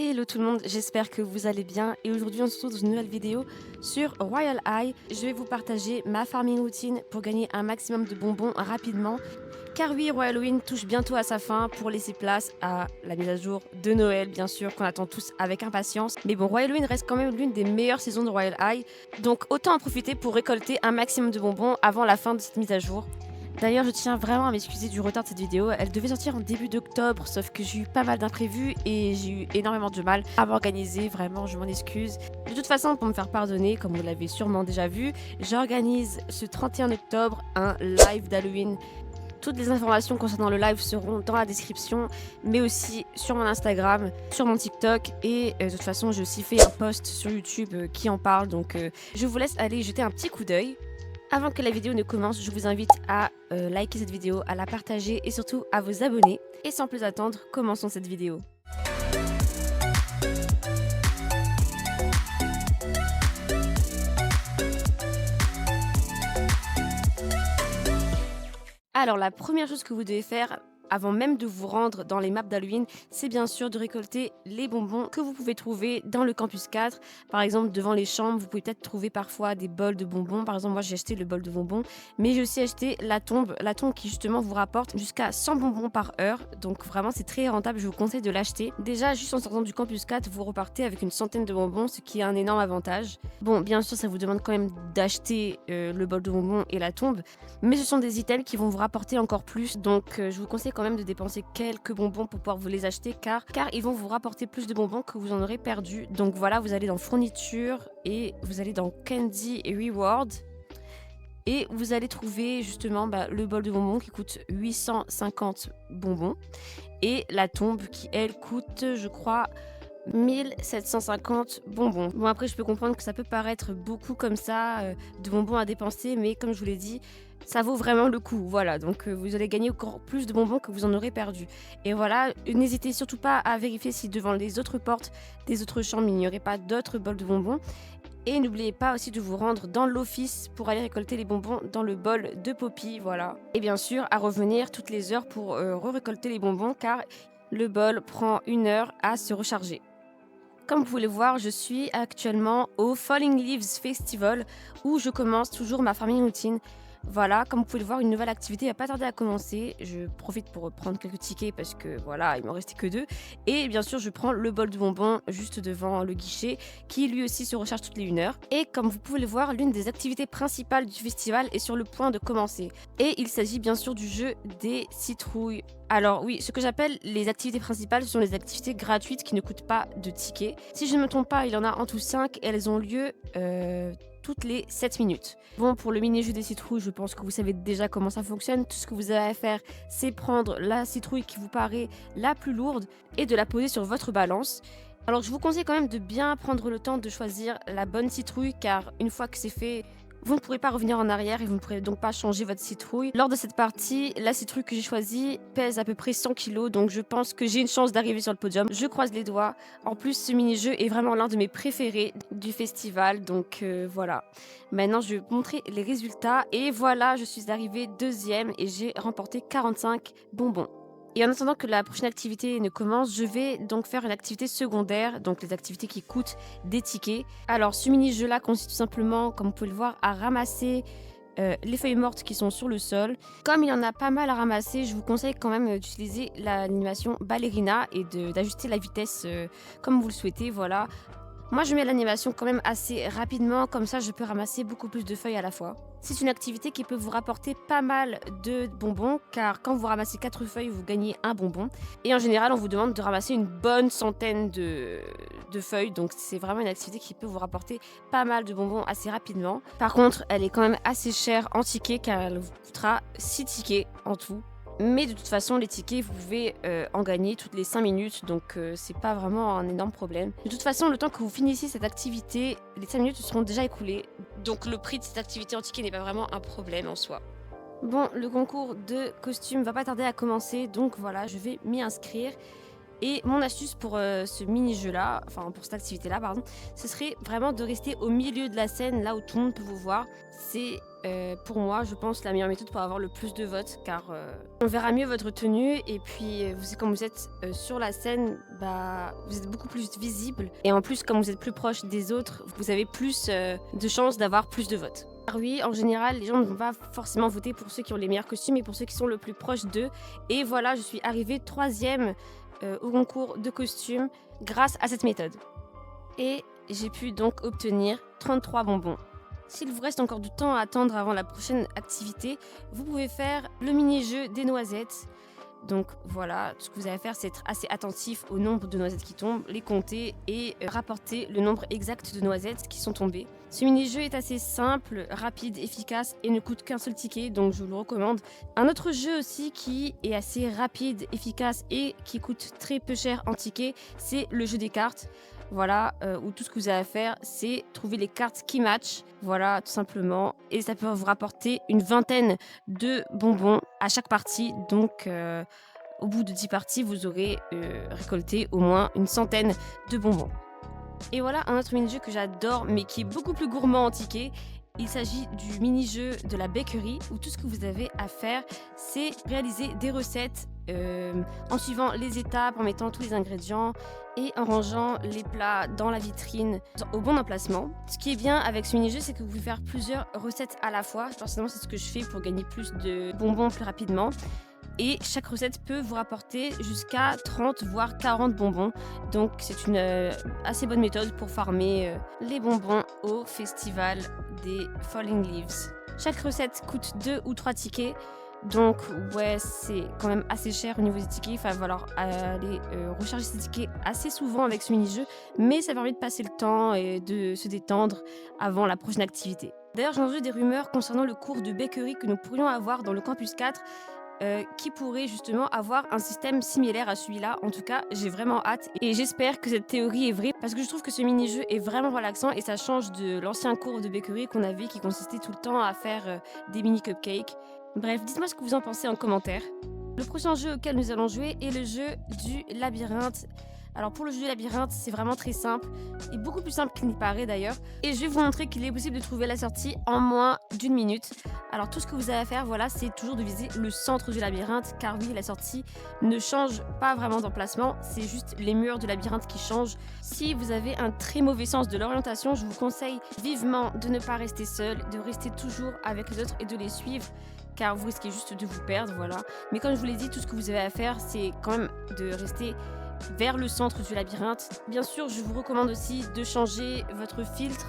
Hello tout le monde, j'espère que vous allez bien et aujourd'hui on se retrouve dans une nouvelle vidéo sur Royal High. Je vais vous partager ma farming routine pour gagner un maximum de bonbons rapidement. Car oui, Royal Halloween touche bientôt à sa fin pour laisser place à la mise à jour de Noël, bien sûr, qu'on attend tous avec impatience. Mais bon, Royal Halloween reste quand même l'une des meilleures saisons de Royal High, donc autant en profiter pour récolter un maximum de bonbons avant la fin de cette mise à jour. D'ailleurs, je tiens vraiment à m'excuser du retard de cette vidéo. Elle devait sortir en début d'octobre, sauf que j'ai eu pas mal d'imprévus et j'ai eu énormément de mal à m'organiser. Vraiment, je m'en excuse. De toute façon, pour me faire pardonner, comme vous l'avez sûrement déjà vu, j'organise ce 31 octobre un live d'Halloween. Toutes les informations concernant le live seront dans la description, mais aussi sur mon Instagram, sur mon TikTok et de toute façon, j'ai aussi fait un post sur YouTube qui en parle. Donc, je vous laisse aller jeter un petit coup d'œil. Avant que la vidéo ne commence, je vous invite à liker cette vidéo, à la partager et surtout à vous abonner. Et sans plus attendre, commençons cette vidéo. Alors la première chose que vous devez faire avant même de vous rendre dans les maps d'Halloween, c'est bien sûr de récolter les bonbons que vous pouvez trouver dans le campus 4. Par exemple, devant les chambres, vous pouvez peut-être trouver parfois des bols de bonbons. Par exemple, moi j'ai acheté le bol de bonbons, mais j'ai aussi acheté la tombe qui justement vous rapporte jusqu'à 100 bonbons par heure. Donc vraiment, c'est très rentable, je vous conseille de l'acheter. Déjà, juste en sortant du campus 4, vous repartez avec une centaine de bonbons, ce qui est un énorme avantage. Bon, bien sûr, ça vous demande quand même d'acheter le bol de bonbons et la tombe, mais ce sont des items qui vont vous rapporter encore plus. Donc je vous conseille quand même de dépenser quelques bonbons pour pouvoir vous les acheter car ils vont vous rapporter plus de bonbons que vous en aurez perdu. Donc voilà, vous allez dans fourniture et vous allez dans candy et reward et vous allez trouver justement le bol de bonbons qui coûte 850 bonbons et la tombe qui elle coûte, je crois, 1750 bonbons. Bon, après je peux comprendre que ça peut paraître beaucoup comme ça de bonbons à dépenser, mais comme je vous l'ai dit, ça vaut vraiment le coup. Voilà, donc vous allez gagner encore plus de bonbons que vous en aurez perdu. Et voilà, n'hésitez surtout pas à vérifier si devant les autres portes des autres chambres il n'y aurait pas d'autres bols de bonbons. Et n'oubliez pas aussi de vous rendre dans l'office pour aller récolter les bonbons dans le bol de Poppy, voilà. Et bien sûr, à revenir toutes les heures pour récolter les bonbons car le bol prend 1 heure à se recharger. Comme vous pouvez le voir, je suis actuellement au Falling Leaves Festival où je commence toujours ma farming routine. Voilà, comme vous pouvez le voir, une nouvelle activité va pas tarder à commencer. Je profite pour prendre quelques tickets parce que voilà, il m'en restait que 2. Et bien sûr, je prends le bol de bonbons juste devant le guichet qui lui aussi se recharge toutes les 1 heure. Et comme vous pouvez le voir, l'une des activités principales du festival est sur le point de commencer. Et il s'agit bien sûr du jeu des citrouilles. Alors oui, ce que j'appelle les activités principales, ce sont les activités gratuites qui ne coûtent pas de tickets. Si je ne me trompe pas, il y en a en tout 5 et elles ont lieu toutes les 7 minutes. Bon, pour le mini-jeu des citrouilles, je pense que vous savez déjà comment ça fonctionne. Tout ce que vous avez à faire, c'est prendre la citrouille qui vous paraît la plus lourde et de la poser sur votre balance. Alors je vous conseille quand même de bien prendre le temps de choisir la bonne citrouille car une fois que c'est fait, vous ne pourrez pas revenir en arrière et vous ne pourrez donc pas changer votre citrouille. Lors de cette partie, la citrouille que j'ai choisie pèse à peu près 100 kg, donc je pense que j'ai une chance d'arriver sur le podium. Je croise les doigts. En plus, ce mini-jeu est vraiment l'un de mes préférés du festival, donc voilà. Maintenant, je vais vous montrer les résultats. Et voilà, je suis arrivée 2e et j'ai remporté 45 bonbons. Et en attendant que la prochaine activité ne commence, je vais donc faire une activité secondaire, donc les activités qui coûtent des tickets. Alors ce mini-jeu-là consiste tout simplement, comme vous pouvez le voir, à ramasser les feuilles mortes qui sont sur le sol. Comme il y en a pas mal à ramasser, je vous conseille quand même d'utiliser l'animation ballerina et d'ajuster la vitesse comme vous le souhaitez, voilà. Moi, je mets l'animation quand même assez rapidement, comme ça je peux ramasser beaucoup plus de feuilles à la fois. C'est une activité qui peut vous rapporter pas mal de bonbons, car quand vous ramassez 4 feuilles, vous gagnez un bonbon. Et en général, on vous demande de ramasser une bonne centaine de feuilles, donc c'est vraiment une activité qui peut vous rapporter pas mal de bonbons assez rapidement. Par contre, elle est quand même assez chère en tickets, car elle vous coûtera 6 tickets en tout. Mais de toute façon, les tickets, vous pouvez en gagner toutes les 5 minutes, donc c'est pas vraiment un énorme problème. De toute façon, le temps que vous finissiez cette activité, les 5 minutes seront déjà écoulées, donc le prix de cette activité en ticket n'est pas vraiment un problème en soi. Bon, le concours de costumes va pas tarder à commencer, donc voilà, je vais m'y inscrire. Et mon astuce pour ce mini-jeu-là, enfin pour cette activité-là, pardon, ce serait vraiment de rester au milieu de la scène, là où tout le monde peut vous voir. C'est pour moi, je pense, la meilleure méthode pour avoir le plus de votes, car on verra mieux votre tenue. Et puis, comme vous êtes sur la scène, bah, vous êtes beaucoup plus visible. Et en plus, comme vous êtes plus proche des autres, vous avez plus de chances d'avoir plus de votes. Car oui, en général, les gens ne vont pas forcément voter pour ceux qui ont les meilleurs costumes, mais pour ceux qui sont le plus proches d'eux. Et voilà, je suis arrivée 3e au concours de costumes grâce à cette méthode. Et j'ai pu donc obtenir 33 bonbons. S'il vous reste encore du temps à attendre avant la prochaine activité, vous pouvez faire le mini-jeu des noisettes. Donc voilà, ce que vous allez faire, c'est être assez attentif au nombre de noisettes qui tombent, les compter et rapporter le nombre exact de noisettes qui sont tombées. Ce mini-jeu est assez simple, rapide, efficace et ne coûte qu'un seul ticket, donc je vous le recommande. Un autre jeu aussi qui est assez rapide, efficace et qui coûte très peu cher en ticket, c'est le jeu des cartes. Voilà, où tout ce que vous avez à faire, c'est trouver les cartes qui matchent. Voilà, tout simplement. Et ça peut vous rapporter une vingtaine de bonbons à chaque partie. Donc, au bout de 10 parties, vous aurez récolté au moins une centaine de bonbons. Et voilà un autre mini-jeu que j'adore, mais qui est beaucoup plus gourmand en tickets. Il s'agit du mini-jeu de la bakery, où tout ce que vous avez à faire, c'est réaliser des recettes en suivant les étapes, en mettant tous les ingrédients et en rangeant les plats dans la vitrine au bon emplacement. Ce qui est bien avec ce mini-jeu, c'est que vous pouvez faire plusieurs recettes à la fois. Personnellement, c'est ce que je fais pour gagner plus de bonbons plus rapidement. Et chaque recette peut vous rapporter jusqu'à 30 voire 40 bonbons. Donc c'est une assez bonne méthode pour farmer les bonbons au festival des Falling Leaves. Chaque recette coûte 2 ou 3 tickets. Donc ouais, c'est quand même assez cher au niveau des tickets. Il va falloir aller recharger ses tickets assez souvent avec ce mini-jeu. Mais ça permet de passer le temps et de se détendre avant la prochaine activité. D'ailleurs, j'ai entendu des rumeurs concernant le cours de bakery que nous pourrions avoir dans le campus 4. Qui pourrait justement avoir un système similaire à celui-là. En tout cas, j'ai vraiment hâte et j'espère que cette théorie est vraie parce que je trouve que ce mini-jeu est vraiment relaxant et ça change de l'ancien cours de bakery qu'on avait qui consistait tout le temps à faire des mini cupcakes. Bref, dites-moi ce que vous en pensez en commentaire. Le prochain jeu auquel nous allons jouer est le jeu du labyrinthe. Alors pour le jeu du labyrinthe, c'est vraiment très simple et beaucoup plus simple qu'il n'y paraît d'ailleurs. Et je vais vous montrer qu'il est possible de trouver la sortie en moins d'1 minute. Alors tout ce que vous avez à faire, voilà, c'est toujours de viser le centre du labyrinthe, car oui, la sortie ne change pas vraiment d'emplacement, c'est juste les murs du labyrinthe qui changent. Si vous avez un très mauvais sens de l'orientation, je vous conseille vivement de ne pas rester seul, de rester toujours avec les autres et de les suivre, car vous risquez juste de vous perdre, voilà. Mais comme je vous l'ai dit, tout ce que vous avez à faire, c'est quand même de rester vers le centre du labyrinthe. Bien sûr, je vous recommande aussi de changer votre filtre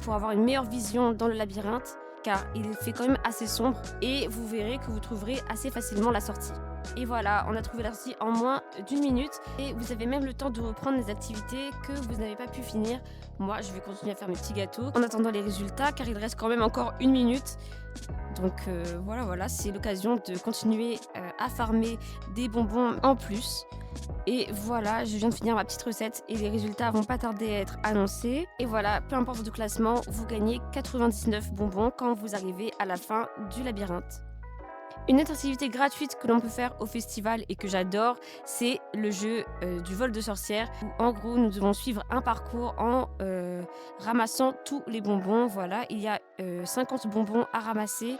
pour avoir une meilleure vision dans le labyrinthe, car il fait quand même assez sombre et vous verrez que vous trouverez assez facilement la sortie. Et voilà, on a trouvé la sortie en moins d'1 minute et vous avez même le temps de reprendre les activités que vous n'avez pas pu finir. Moi, je vais continuer à faire mes petits gâteaux en attendant les résultats, car il reste quand même encore 1 minute. Donc voilà, c'est l'occasion de continuer à farmer des bonbons en plus. Et voilà, je viens de finir ma petite recette et les résultats vont pas tarder à être annoncés. Et voilà, peu importe votre classement, vous gagnez 99 bonbons quand vous arrivez à la fin du labyrinthe. Une autre activité gratuite que l'on peut faire au festival et que j'adore, c'est le jeu du vol de sorcière. Où, en gros, nous devons suivre un parcours en ramassant tous les bonbons. Voilà, il y a 50 bonbons à ramasser.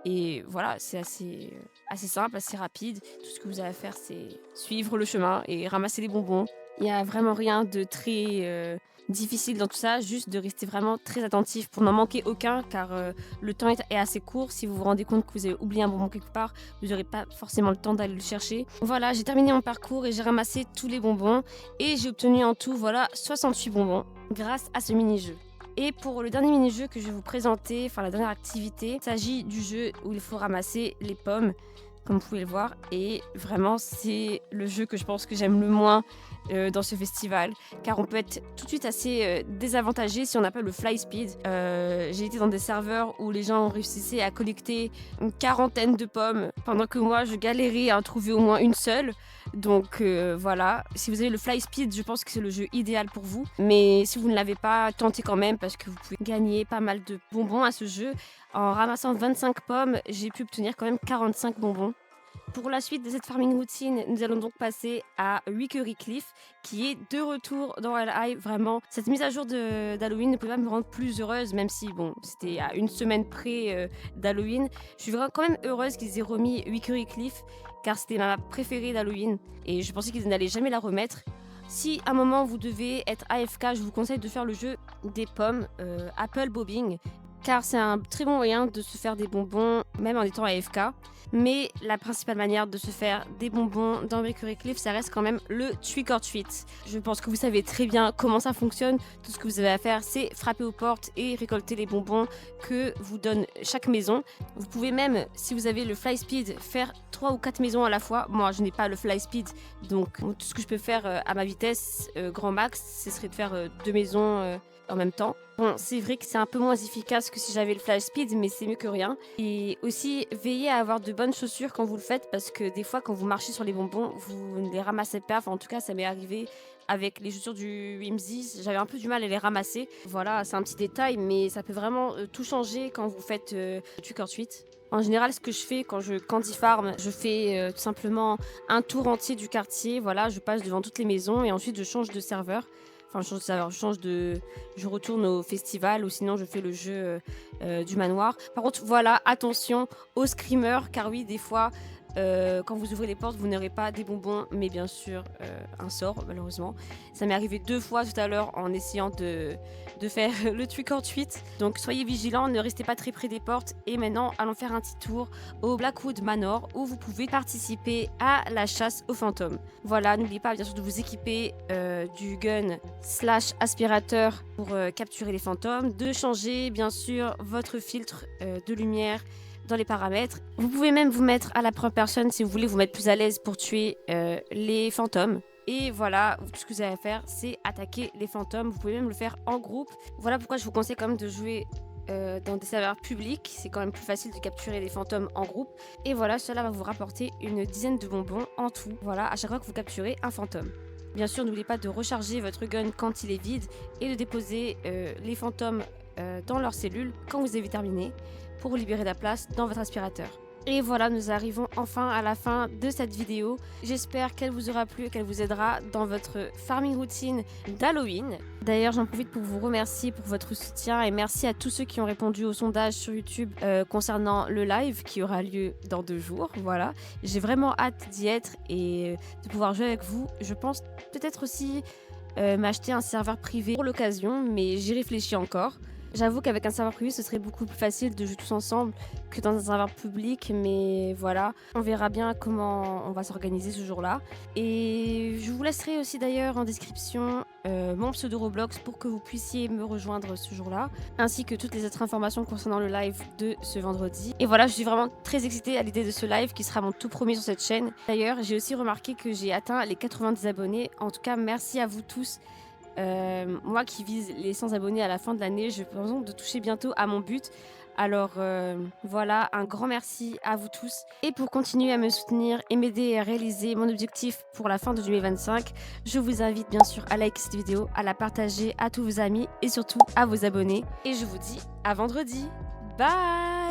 Et voilà, c'est assez simple, assez rapide. Tout ce que vous avez à faire, c'est suivre le chemin et ramasser les bonbons. Il n'y a vraiment rien de très difficile dans tout ça, juste de rester vraiment très attentif pour n'en manquer aucun, car le temps est assez court. Si vous vous rendez compte que vous avez oublié un bonbon quelque part, vous n'aurez pas forcément le temps d'aller le chercher. Voilà, j'ai terminé mon parcours et j'ai ramassé tous les bonbons. Et j'ai obtenu en tout, voilà, 68 bonbons grâce à ce mini-jeu. Et pour le dernier mini-jeu que je vais vous présenter, enfin la dernière activité, il s'agit du jeu où il faut ramasser les pommes, comme vous pouvez le voir. Et vraiment, c'est le jeu que je pense que j'aime le moins dans ce festival, car on peut être tout de suite assez désavantagé si on n'a pas le fly speed. J'ai été dans des serveurs où les gens réussissaient à collecter une quarantaine de pommes, pendant que moi, je galérais à en trouver au moins une seule. Donc voilà, si vous avez le fly speed, je pense que c'est le jeu idéal pour vous. Mais si vous ne l'avez pas, tentez quand même, parce que vous pouvez gagner pas mal de bonbons à ce jeu. En ramassant 25 pommes, j'ai pu obtenir quand même 45 bonbons. Pour la suite de cette farming routine, nous allons donc passer à Wickery Cliff, qui est de retour dans LI. Vraiment, cette mise à jour d'Halloween ne pouvait pas me rendre plus heureuse, même si bon, c'était à une semaine près d'Halloween. Je suis vraiment quand même heureuse qu'ils aient remis Wickery Cliff, car c'était ma préférée d'Halloween, et je pensais qu'ils n'allaient jamais la remettre. Si à un moment vous devez être AFK, je vous conseille de faire le jeu des pommes, Apple Bobbing, car c'est un très bon moyen de se faire des bonbons, même en étant AFK. Mais la principale manière de se faire des bonbons dans Wickery Cliff, ça reste quand même le trick or treat. Je pense que vous savez très bien comment ça fonctionne. Tout ce que vous avez à faire, c'est frapper aux portes et récolter les bonbons que vous donne chaque maison. Vous pouvez même, si vous avez le fly speed, faire 3 ou 4 maisons à la fois. Moi, je n'ai pas le fly speed, donc tout ce que je peux faire à ma vitesse, grand max, ce serait de faire 2 maisons en même temps. Bon, c'est vrai que c'est un peu moins efficace que si j'avais le flash speed, mais c'est mieux que rien. Et aussi, veillez à avoir de bonnes chaussures quand vous le faites, parce que des fois, quand vous marchez sur les bonbons, vous ne les ramassez pas. Enfin, en tout cas, ça m'est arrivé avec les chaussures du Whimsy. J'avais un peu du mal à les ramasser. Voilà, c'est un petit détail, mais ça peut vraiment tout changer quand vous faites trick or treat. En général, ce que je fais quand je candy farm, je fais tout simplement un tour entier du quartier. Voilà, je passe devant toutes les maisons et ensuite je change de serveur. Enfin, je change de serveur, je retourne au festival ou sinon je fais le jeu du manoir. Par contre, voilà, attention aux screamers, car oui, des fois, quand vous ouvrez les portes, vous n'aurez pas des bonbons, mais bien sûr un sort, malheureusement. Ça m'est arrivé 2 fois tout à l'heure en essayant de faire le trick or treat. Donc soyez vigilants, ne restez pas très près des portes. Et maintenant, allons faire un petit tour au Blackwood Manor, où vous pouvez participer à la chasse aux fantômes. Voilà, n'oubliez pas bien sûr de vous équiper du gun / aspirateur pour capturer les fantômes, de changer bien sûr votre filtre de lumière dans les paramètres. Vous pouvez même vous mettre à la première personne si vous voulez vous mettre plus à l'aise pour tuer les fantômes. Et voilà, tout ce que vous avez à faire, c'est attaquer les fantômes. Vous pouvez même le faire en groupe. Voilà pourquoi je vous conseille quand même de jouer dans des serveurs publics. C'est quand même plus facile de capturer les fantômes en groupe. Et voilà, cela va vous rapporter une dizaine de bonbons en tout. Voilà, à chaque fois que vous capturez un fantôme. Bien sûr, n'oubliez pas de recharger votre gun quand il est vide et de déposer les fantômes dans leurs cellules quand vous avez terminé, pour vous libérer de la place dans votre aspirateur. Et voilà, nous arrivons enfin à la fin de cette vidéo. J'espère qu'elle vous aura plu et qu'elle vous aidera dans votre farming routine d'Halloween. D'ailleurs, j'en profite pour vous remercier pour votre soutien et merci à tous ceux qui ont répondu au sondage sur YouTube concernant le live qui aura lieu dans 2 jours. Voilà, j'ai vraiment hâte d'y être et de pouvoir jouer avec vous. Je pense peut-être aussi m'acheter un serveur privé pour l'occasion, mais j'y réfléchis encore. J'avoue qu'avec un serveur privé, ce serait beaucoup plus facile de jouer tous ensemble que dans un serveur public, mais voilà, on verra bien comment on va s'organiser ce jour-là. Et je vous laisserai aussi d'ailleurs en description mon pseudo Roblox pour que vous puissiez me rejoindre ce jour-là, ainsi que toutes les autres informations concernant le live de ce vendredi. Et voilà, je suis vraiment très excitée à l'idée de ce live qui sera mon tout premier sur cette chaîne. D'ailleurs, j'ai aussi remarqué que j'ai atteint les 90 abonnés. En tout cas, merci à vous tous. Moi qui vise les 100 abonnés à la fin de l'année, je pense de toucher bientôt à mon but. Alors voilà, un grand merci à vous tous. Et pour continuer à me soutenir et m'aider à réaliser mon objectif pour la fin de 2025, je vous invite bien sûr à liker cette vidéo, à la partager à tous vos amis et surtout à vos abonnés. Et je vous dis à vendredi. Bye!